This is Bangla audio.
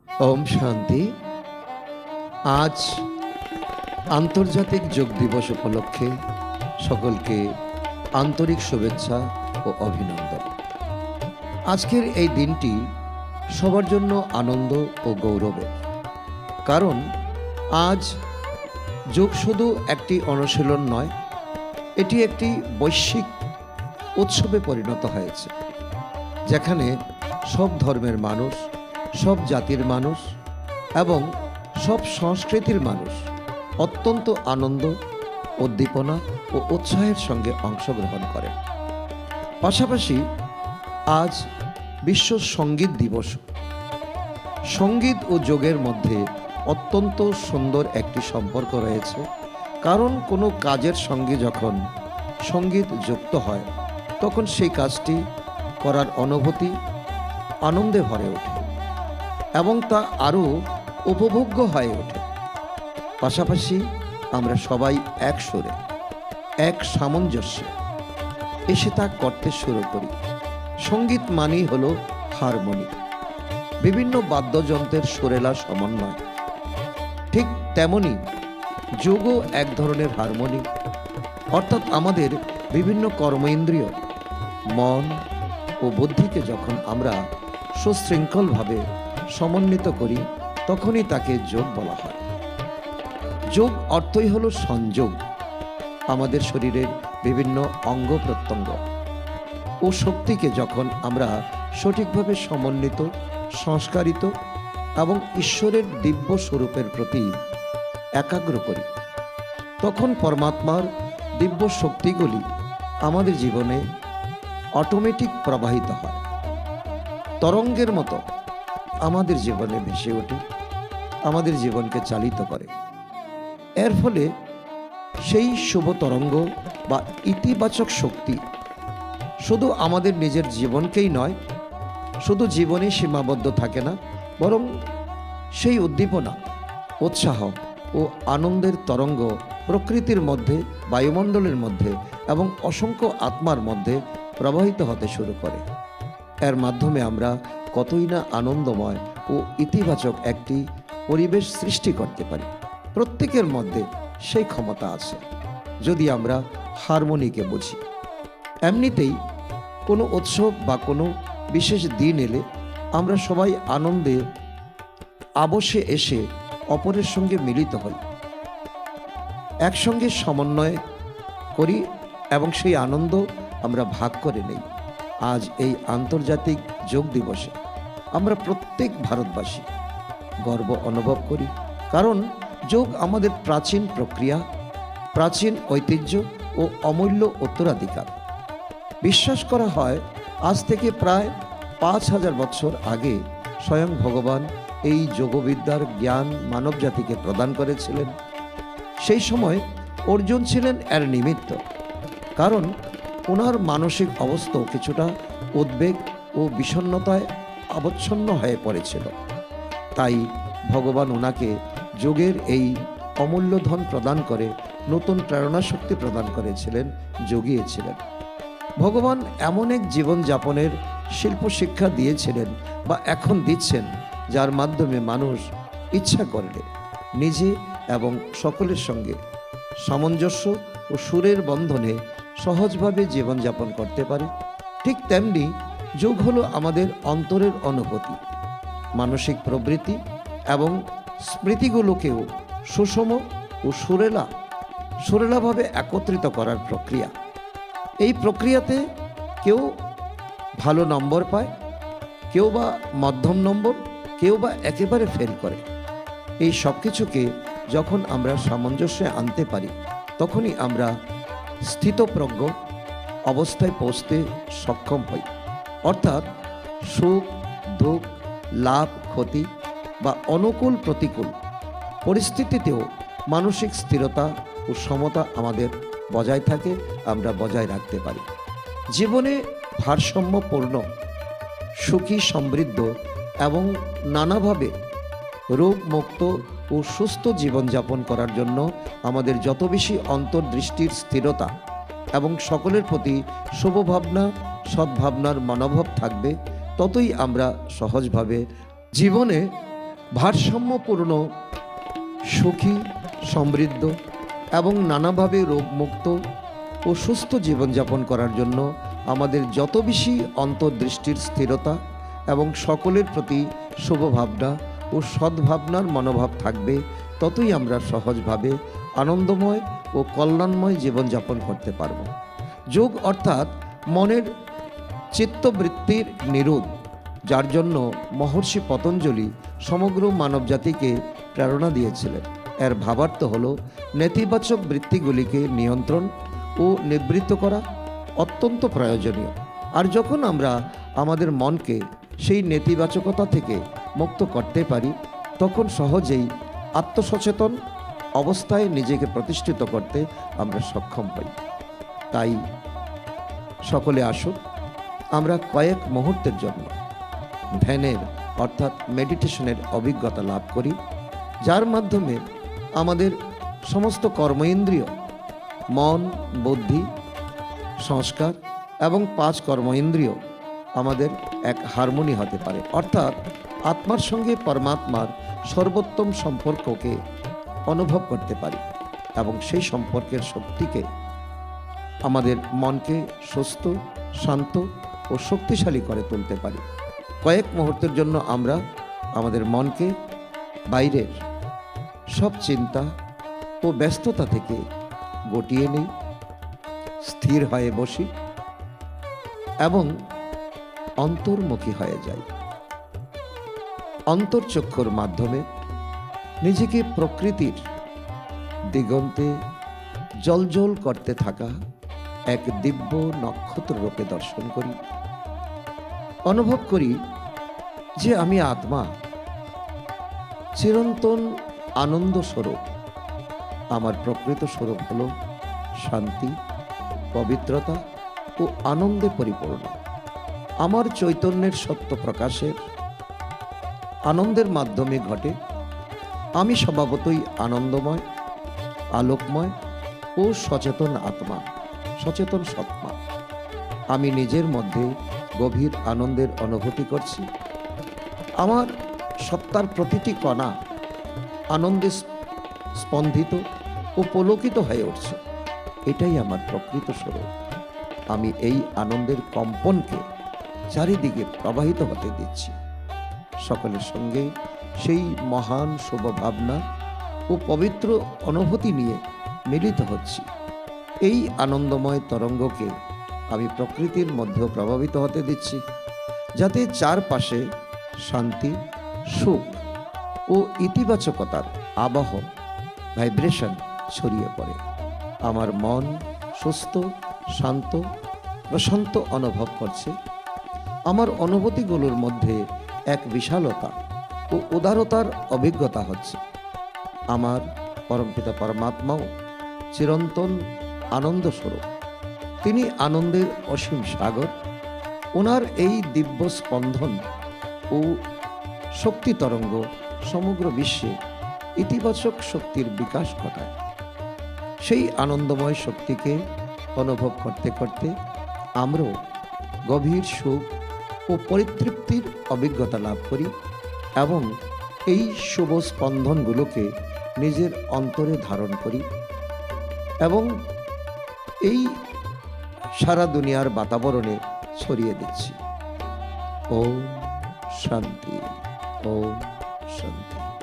ওম শান্তি। আজ আন্তর্জাতিক যোগ দিবস উপলক্ষে সকলকে আন্তরিক শুভেচ্ছা ও অভিনন্দন। আজকের এই দিনটি সবার জন্য আনন্দ ও গৌরবের, কারণ আজ যোগ শুধু একটি অনুশীলন নয়, এটি একটি বৈশ্বিক উৎসবে পরিণত হয়েছে, যেখানে সব ধর্মের মানুষ, সব জাতির মানুষ এবং সব সংস্কৃতির মানুষ অত্যন্ত আনন্দ, উদ্দীপনা ও উৎসাহের সঙ্গে অংশগ্রহণ করেন। পাশাপাশি আজ বিশ্ব সঙ্গীত দিবস। সঙ্গীত ও যোগের মধ্যে অত্যন্ত সুন্দর একটি সম্পর্ক রয়েছে, কারণ কোনো কাজের সঙ্গে যখন সঙ্গীত যুক্ত হয় তখন সেই কাজটি করার অনুভূতি আনন্দে ভরে ওঠে এবং তা আরও উপভোগ্য হয়ে ওঠে। পাশাপাশি আমরা সবাই এক সুরে, এক সামঞ্জস্যে এসে তা করতে শুরু করি। সঙ্গীত মানেই হলো হারমোনি, বিভিন্ন বাদ্যযন্ত্রের সুরেলা সমন্বয়। ঠিক তেমনি যোগও এক ধরনের হারমোনি, অর্থাৎ আমাদের বিভিন্ন কর্মেন্দ্রিয়, মন ও বুদ্ধিকে যখন আমরা সুশৃঙ্খলভাবে সমন্বিত করি তখনই তাকে যোগ বলা হয়। যোগ অর্থই হলো সংযোগ, আমাদের শরীরের বিভিন্ন অঙ্গ প্রত্যঙ্গ ও শক্তিকে যখন আমরা সঠিকভাবে সমন্বিত, সংস্কারিত এবং ঈশ্বরের দিব্য স্বরূপের প্রতি একাগ্র করি, তখন পরমাত্মার দিব্য শক্তিগুলি আমাদের জীবনে অটোমেটিক প্রবাহিত হয়, তরঙ্গের মতো আমাদের জীবনে ভেসে ওঠে, আমাদের জীবনকে চালিত করে। এর ফলে সেই শুভ তরঙ্গ বা ইতিবাচক শক্তি শুধু আমাদের নিজের জীবনকেই নয়, শুধু জীবনে সীমাবদ্ধ থাকে না, বরং সেই উদ্দীপনা, উৎসাহ ও আনন্দের তরঙ্গ প্রকৃতির মধ্যে, বায়ুমণ্ডলের মধ্যে এবং অসংখ্য আত্মার মধ্যে প্রবাহিত হতে শুরু করে। এর মাধ্যমে আমরা কতই না আনন্দময় ও ইতিবাচক একটি পরিবেশ সৃষ্টি করতে পারি। প্রত্যেকের মধ্যে সেই ক্ষমতা আছে, যদি আমরা হারমোনিকে বুঝি। এমনিতেই কোনো উৎসব বা কোনো বিশেষ দিন এলে আমরা সবাই আনন্দে আবশে এসে অপরের সঙ্গে মিলিত হই, একসঙ্গে সমন্বয় করি এবং সেই আনন্দ আমরা ভাগ করে নেই। আজ এই আন্তর্জাতিক যোগ দিবসে আমরা প্রত্যেক ভারতবাসী গর্ব অনুভব করি, কারণ যোগ আমাদের প্রাচীন প্রক্রিয়া, প্রাচীন ঐতিহ্য ও অমূল্য উত্তরাধিকার। বিশ্বাস করা হয় আজ থেকে প্রায় 5000 বছর আগে স্বয়ং ভগবান এই যোগবিদ্যার জ্ঞান মানব জাতিকে প্রদান করেছিলেন। সেই সময় অর্জুন ছিলেন এর নিমিত্ত, কারণ ওনার মানসিক অবস্থাও কিছুটা উদ্বেগ ও বিষণ্ণতায় আবচ্ছন্ন হয়ে পড়েছিল। তাই ভগবান ওনাকে যোগের এই অমূল্য ধন প্রদান করে নতুন প্রেরণা শক্তি প্রদান করেছিলেন, জগিয়েছিলেন। ভগবান এমন এক জীবনযাপনের শিল্প শিক্ষা দিয়েছিলেন বা এখন দিচ্ছেন, যার মাধ্যমে মানুষ ইচ্ছা করলে নিজে এবং সকলের সঙ্গে সামঞ্জস্য ও সুরের বন্ধনে সহজভাবে জীবনযাপন করতে পারে। ঠিক তেমনি যোগ হলো আমাদের অন্তরের অনুভূতি, মানসিক প্রবৃত্তি এবং স্মৃতিগুলোকেও সুষম ও সুরেলাভাবে একত্রিত করার প্রক্রিয়া। এই প্রক্রিয়াতে কেউ ভালো নম্বর পায়, কেউ বা মধ্যম নম্বর, কেউ বা একেবারে ফেল করে। এই সব কিছুকে যখন আমরা সামঞ্জস্যে আনতে পারি তখনই আমরা স্থিতপ্রজ্ঞ অবস্থায় পৌঁছতে সক্ষম হই। অর্থাৎ সুখ, দুঃখ, লাভ, ক্ষতি বা অনুকূল প্রতিকূল পরিস্থিতিতেও মানসিক স্থিরতা ও সমতা আমাদের বজায় থাকে, আমরা বজায় রাখতে পারি। জীবনে ভারসাম্যপূর্ণ, সুখী, সমৃদ্ধ এবং নানাভাবে রোগমুক্ত ও সুস্থ জীবনযাপন করার জন্য আমাদের যত বেশি অন্তর্দৃষ্টির স্থিরতা এবং সকলের প্রতি শুভভাবনা, সদ্ভাবনার মনোভাব থাকবে, ততই আমরা সহজভাবে জীবনে ভারসাম্যপূর্ণ, সুখী, সমৃদ্ধ এবং নানাভাবে রোগমুক্ত ও সুস্থ জীবনযাপন করার জন্য আমাদের যত বেশি অন্তর্দৃষ্টির স্থিরতা এবং সকলের প্রতি শুভভাবনা ও সদ্ভাবনার মনোভাব থাকবে, ততই আমরা সহজভাবে আনন্দময় ও কল্যাণময় জীবনযাপন করতে পারব। যোগ অর্থাৎ মনের চিত্তবৃত্তির নিরোধ, যার জন্য মহর্ষি পতঞ্জলি সমগ্র মানবজাতিকে প্রেরণা দিয়েছিলেন। এর ভাবার্থ হল নেতিবাচক বৃত্তিগুলিকে নিয়ন্ত্রণ ও নিবৃত্ত করা অত্যন্ত প্রয়োজনীয়। আর যখন আমরা আমাদের মনকে সেই নেতিবাচকতা থেকে মুক্ত করতে পারি, তখন সহজেই আত্মসচেতন অবস্থায় নিজেকে প্রতিষ্ঠিত করতে আমরা সক্ষম হই। তাই সকলে আসুক, আমরা কয়েক মুহূর্তের জন্য ধ্যানের অর্থাৎ মেডিটেশনের অভিজ্ঞতা লাভ করি, যার মাধ্যমে আমাদের সমস্ত কর্মেন্দ্রিয়, মন, বুদ্ধি, সংস্কার এবং 5 কর্মেন্দ্রিয় আমাদের এক হারমোনি হতে পারে, অর্থাৎ আত্মার সঙ্গে পরমাত্মার সর্বোত্তম সম্পর্ককে অনুভব করতে পারি এবং সেই সম্পর্কের শক্তিকে আমাদের মনকে সুস্থ, শান্ত ও শক্তিশালী করে তুলতে পারি। কয়েক মুহূর্তের জন্য আমরা আমাদের মনকে বাইরের সব চিন্তা ও ব্যস্ততা থেকে গুটিয়ে নেই, স্থির হয়ে বসি এবং অন্তর্মুখী হয়ে যাই। অন্তর্চক্ষুর মাধ্যমে নিজেকে প্রকৃতির দিগন্তে জ্বলজ্বল করতে থাকা এক দিব্য নক্ষত্র রূপে দর্শন করি। অনুভব করি যে আমি আত্মা, চিরন্তন আনন্দ স্বরূপ। আমার প্রকৃত স্বরূপ হল শান্তি, পবিত্রতা ও আনন্দে পরিপূর্ণ। আমার চৈতন্যের সত্য প্রকাশের আনন্দের মাধ্যমে ঘটে। আমি স্বভাবতই আনন্দময়, আলোকময় ও সচেতন আত্মা, সচেতন সত্তা। আমি নিজের মধ্যে গভীর আনন্দের অনুভূতি করছি। আমার সত্তার প্রতিটি কণা আনন্দে স্পন্দিত ও পুলকিত হয়ে উঠছে। এটাই আমার প্রকৃত স্বরূপ। আমি এই আনন্দের কম্পনকে চারিদিকে প্রবাহিত হতে দিচ্ছি। সকলের সঙ্গে সেই মহান শুভ ভাবনা ও পবিত্র অনুভূতি নিয়ে মিলিত হচ্ছি। এই আনন্দময় তরঙ্গকে আমি প্রকৃতির মধ্যেও প্রভাবিত হতে দিচ্ছি, যাতে চারপাশে শান্তি, সুখ ও ইতিবাচকতার আবহ, ভাইব্রেশন ছড়িয়ে পড়ে। আমার মন সুস্থ, শান্ত, প্রশান্ত অনুভব করছে। আমার অনুভূতিগুলোর মধ্যে এক বিশালতা ও উদারতার অভিজ্ঞতা হচ্ছে। আমার পরমপিতা পরমাত্মাও চিরন্তন আনন্দ স্বরূপ। তিনি আনন্দের অসীম সাগর। ওনার এই দিব্য স্পন্দন ও শক্তি তরঙ্গ সমগ্র বিশ্বে ইতিবাচক শক্তির বিকাশ ঘটায়। সেই আনন্দময় শক্তিকে অনুভব করতে করতে আমরাও গভীর সুখ ও পরিতৃপ্তির অভিজ্ঞতা লাভ করি এবং এই শুভ স্পন্দনগুলোকে নিজের অন্তরে ধারণ করি এবং এই সারা দুনিয়ার বাতাবরণে ছড়িয়ে দিচ্ছি। ওম শান্তি। ওম